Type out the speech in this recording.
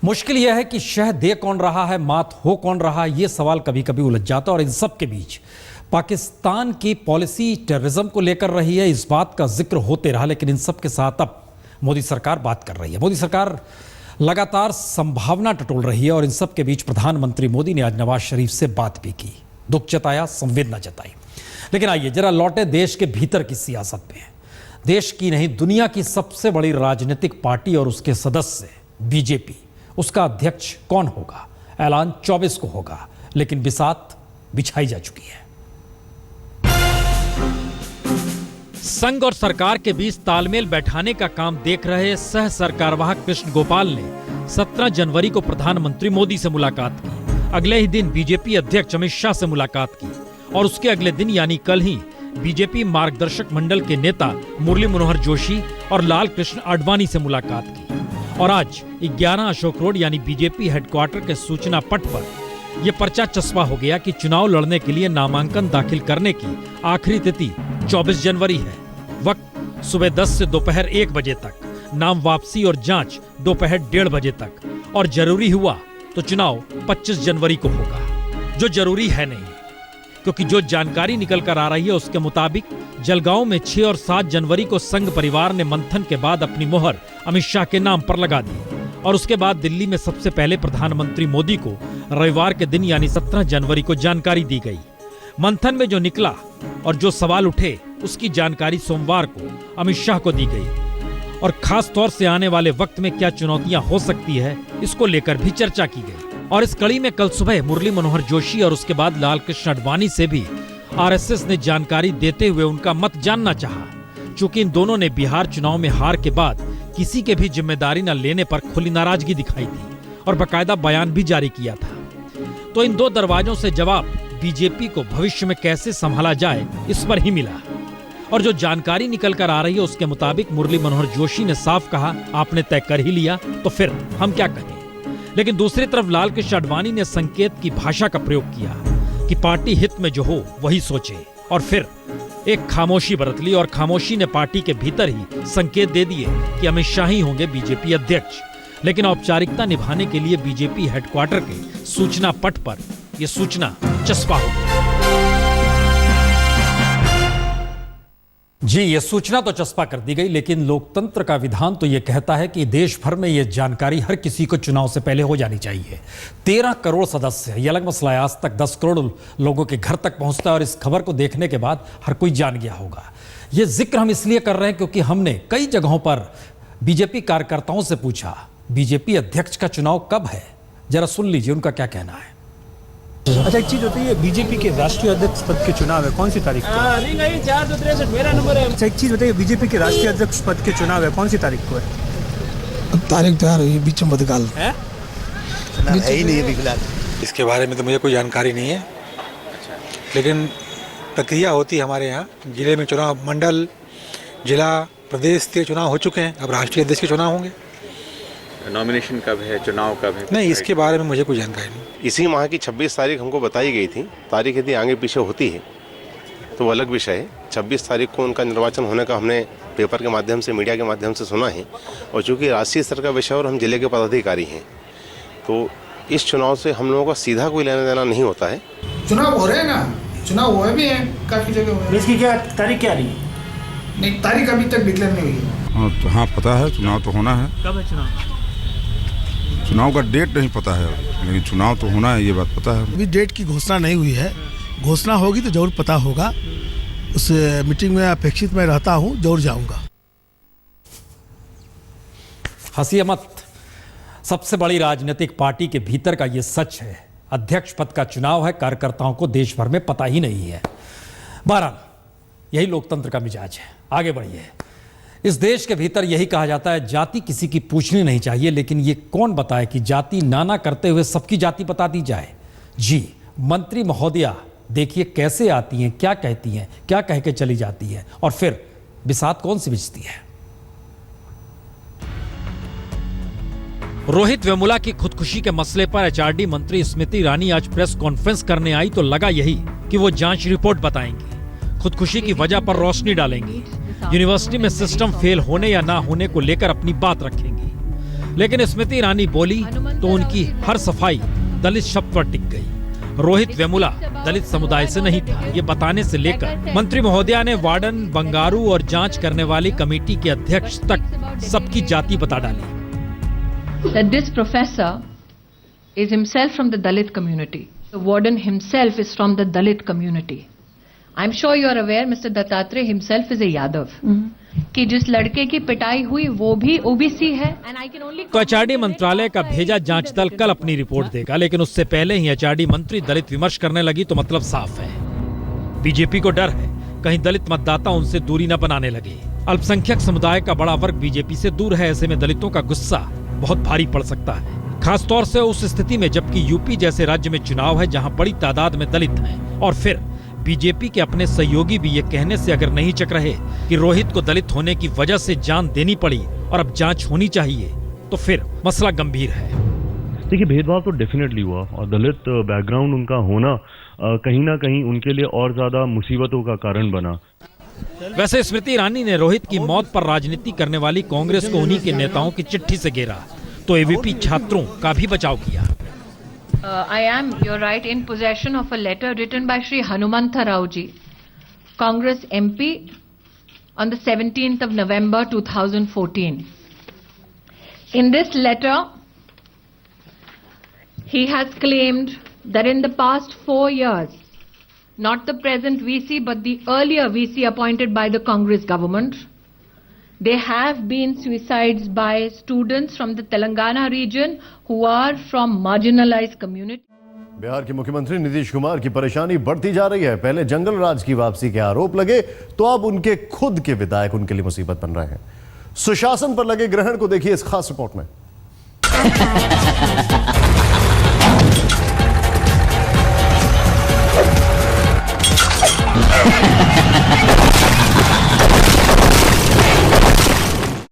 मुश्किल यह है कि शह दे कौन रहा है, मात हो कौन रहा है, ये सवाल कभी कभी उलझ जाता है। और इन सब के बीच पाकिस्तान की पॉलिसी टेररिज्म को लेकर रही है, इस बात का जिक्र होते रहा। लेकिन इन सब के साथ अब मोदी सरकार बात कर रही है। मोदी सरकार लगातार संभावना टटोल रही है। और इन सब के बीच प्रधानमंत्री मोदी ने आज नवाज शरीफ से बात भी की, दुख जताया, संवेदना जताई। लेकिन आइए जरा लौटे देश के भीतर की सियासत में। देश की नहीं, दुनिया की सबसे बड़ी राजनीतिक पार्टी और उसके सदस्य बीजेपी, उसका अध्यक्ष कौन होगा, ऐलान 24 को होगा। लेकिन बिसात बिछाई जा चुकी है। संघ और सरकार के बीच तालमेल बैठाने का काम देख रहे सह सरकारवाहक कृष्ण गोपाल ने 17 जनवरी को प्रधानमंत्री मोदी से मुलाकात की। अगले ही दिन बीजेपी अध्यक्ष अमित शाह से मुलाकात की और उसके अगले दिन यानी कल ही बीजेपी मार्गदर्शक मंडल के नेता मुरली मनोहर जोशी और लाल कृष्ण आडवाणी से मुलाकात की। और आज 11 अशोक रोड यानी बीजेपी हेडक्वार्टर के सूचना पट पर यह पर्चा चस्पा हो गया कि चुनाव लड़ने के लिए नामांकन दाखिल करने की आखिरी तिथि 24 जनवरी है। वक्त सुबह 10 से दोपहर 1 बजे तक, नाम वापसी और जांच दोपहर 1:30 बजे तक, और जरूरी हुआ तो चुनाव 25 जनवरी को होगा। जो जरूरी है नहीं, क्योंकि जो जानकारी निकल कर आ रही है उसके मुताबिक जलगांव में 6 और 7 जनवरी को संघ परिवार ने मंथन के बाद अपनी मोहर अमित शाह के नाम पर लगा दी। और उसके बाद दिल्ली में सबसे पहले प्रधानमंत्री मोदी को रविवार के दिन यानी 17 जनवरी को जानकारी दी गई। मंथन में जो निकला और जो सवाल उठे उसकी जानकारी सोमवार को अमित शाह को दी गई। और खास तौर से आने वाले वक्त में क्या चुनौतियां हो सकती है, इसको लेकर भी चर्चा की गई। और इस कड़ी में कल सुबह मुरली मनोहर जोशी और उसके बाद लाल कृष्ण आडवाणी से भी आरएसएस ने जानकारी देते हुए उनका मत जानना चाहा। चूंकि इन दोनों ने बिहार चुनाव में हार के बाद किसी के भी जिम्मेदारी न लेने पर खुली नाराजगी दिखाई थी और बकायदा बयान भी जारी किया था। तो इन दो दरवाजों से जवाब बीजेपी को भविष्य में कैसे संभाला जाए, इस पर ही मिला। और जो जानकारी निकल कर आ रही है उसके मुताबिक मुरली मनोहर जोशी ने साफ कहा, आपने तय कर ही लिया तो फिर हम क्या कहें। लेकिन दूसरी तरफ लाल कृष्ण आडवाणी ने संकेत की भाषा का प्रयोग किया कि पार्टी हित में जो हो वही सोचे। और फिर एक खामोशी बरत ली और खामोशी ने पार्टी के भीतर ही संकेत दे दिए कि अमित शाह ही होंगे बीजेपी अध्यक्ष। लेकिन औपचारिकता निभाने के लिए बीजेपी हेडक्वार्टर के सूचना पट पर यह सूचना चस्पा हो गई। जी, ये सूचना तो चस्पा कर दी गई, लेकिन लोकतंत्र का विधान तो ये कहता है कि देश भर में ये जानकारी हर किसी को चुनाव से पहले हो जानी चाहिए। 13 करोड़ सदस्य, ये अलग मसला है। आज तक 10 करोड़ लोगों के घर तक पहुंचता है और इस खबर को देखने के बाद हर कोई जान गया होगा। ये जिक्र हम इसलिए कर रहे हैं क्योंकि हमने कई जगहों पर बीजेपी कार्यकर्ताओं से पूछा, बीजेपी अध्यक्ष का चुनाव कब है, जरा सुन लीजिए उनका क्या कहना है। अच्छा, एक चीज होती है, बीजेपी के राष्ट्रीय अध्यक्ष पद के चुनाव है, कौन सी तारीख को? नहीं 463 मेरा नंबर है। अच्छा, एक चीज बताइए, बीजेपी के राष्ट्रीय अध्यक्ष पद के चुनाव है, कौन सी तारीख को है? तारीख तो यार ये बीच में बदकाल है ही नहीं है फिलहाल। इसके बारे में तो मुझे कोई जानकारी नहीं है। लेकिन प्रक्रिया होती है हमारे यहाँ जिले में, चुनाव मंडल, जिला, प्रदेश के चुनाव हो चुके हैं, अब राष्ट्रीय अध्यक्ष के चुनाव होंगे। नॉमिनेशन कब है, चुनाव कब है? नहीं, इसके बारे में मुझे कोई जानकारी नहीं। इसी माह की 26 तारीख हमको बताई गई थी। तारीख यदि आगे पीछे होती है तो वो अलग विषय है। 26 तारीख को उनका निर्वाचन होने का हमने पेपर के माध्यम से, मीडिया के माध्यम से सुना है। और चूँकि राष्ट्रीय स्तर का विषय और हम जिले के पदाधिकारी हैं, तो इस चुनाव से हम लोगों का सीधा कोई लेना देना नहीं होता है। चुनाव हो रहे हैं ना, चुनाव हुए भी हैं काफ़ी जगह। इसकी क्या तारीख क्या रही? नहीं, तारीख अभी तक डिक्लेयर नहीं हुई है। हाँ, पता है चुनाव तो होना है। कब है चुनाव? चुनाव का डेट नहीं पता है, लेकिन चुनाव तो होना है, ये बात पता है। अभी डेट की घोषणा नहीं हुई है, घोषणा होगी तो जरूर पता होगा। उस मीटिंग में अपेक्षित मैं रहता हूँ, जरूर जाऊँगा। हंसिए मत, सबसे बड़ी राजनीतिक पार्टी के भीतर का ये सच है। अध्यक्ष पद का चुनाव है, कार्यकर्ताओं को देश भर में पता ही नहीं है। बहरहाल यही लोकतंत्र का मिजाज है। आगे बढ़िए। इस देश के भीतर यही कहा जाता है, जाति किसी की पूछनी नहीं चाहिए। लेकिन ये कौन बताए कि जाति नाना करते हुए सबकी जाति बता दी जाए। जी, मंत्री महोदया देखिए कैसे आती हैं, क्या कहती हैं, क्या कह के चली जाती है, और फिर बिसात कौन सी बिछती है। रोहित वेमुला की खुदकुशी के मसले पर एचआरडी मंत्री स्मृति ईरानी आज प्रेस कॉन्फ्रेंस करने आई तो लगा यही कि वो जांच रिपोर्ट बताएंगी, खुदकुशी की वजह पर रोशनी डालेंगी, यूनिवर्सिटी में सिस्टम फेल होने या ना होने को लेकर अपनी बात रखेंगी। लेकिन स्मृति ईरानी बोली तो उनकी हर सफाई दलित शब्द पर टिक गई। रोहित वेमुला दलित समुदाय से नहीं था, ये बताने से लेकर मंत्री महोदया ने वार्डन, बंगारू और जांच करने वाली कमेटी के अध्यक्ष तक सबकी जाति बता डाली। That this professor is himself from the Dalit community. The warden himself is from the Dalit community. I'm sure you are aware, Mr. Dattatreya himself is a Yadav. कि जिस लड़के की पिटाई हुई वो भी ओबीसी है। And I can only तो एचआरडी मंत्रालय का भेजा जांच दल कल अपनी रिपोर्ट देगा, लेकिन उससे पहले ही एचआरडी मंत्री दलित विमर्श करने लगी तो मतलब साफ है, बीजेपी को डर है कहीं दलित मतदाता उनसे दूरी न बनाने लगे। अल्पसंख्यक समुदाय का बड़ा वर्ग बीजेपी से दूर है, ऐसे में दलितों का गुस्सा बहुत भारी पड़ सकता है, खासतौर से उस स्थिति में जबकि यूपी जैसे राज्य में चुनाव है जहां बड़ी तादाद में दलित हैं और फिर बीजेपी के अपने सहयोगी भी ये कहने से अगर नहीं चक रहे कि रोहित को दलित होने की वजह से जान देनी पड़ी और अब जांच होनी चाहिए, तो फिर मसला गंभीर है। देखिए, भेदभाव तो डेफिनेटली हुआ और दलित बैकग्राउंड उनका होना कहीं ना कहीं उनके लिए और ज्यादा मुसीबतों का कारण बना। वैसे स्मृति ईरानी ने रोहित की मौत पर राजनीति करने वाली कांग्रेस को उन्हीं के नेताओं की चिट्ठी से घेरा तो एबीपी छात्रों का भी बचाव किया। I am, you're right, in possession of a letter written by Shri Hanumantha Rao ji, Congress MP, on the 17th of November 2014. In this letter, he has claimed that in the past 4 years, not the present VC but the earlier VC appointed by the Congress government, there have been suicides by students from the Telangana region who are from marginalized community. Bihar के मुख्यमंत्री नीतीश कुमार की परेशानी बढ़ती जा रही है। पहले जंगल राज की वापसी के आरोप लगे तो अब उनके खुद के विधायक उनके लिए मुसीबत बन रहे हैं। सुशासन पर लगे ग्रहण को देखिए इस खास रिपोर्ट में।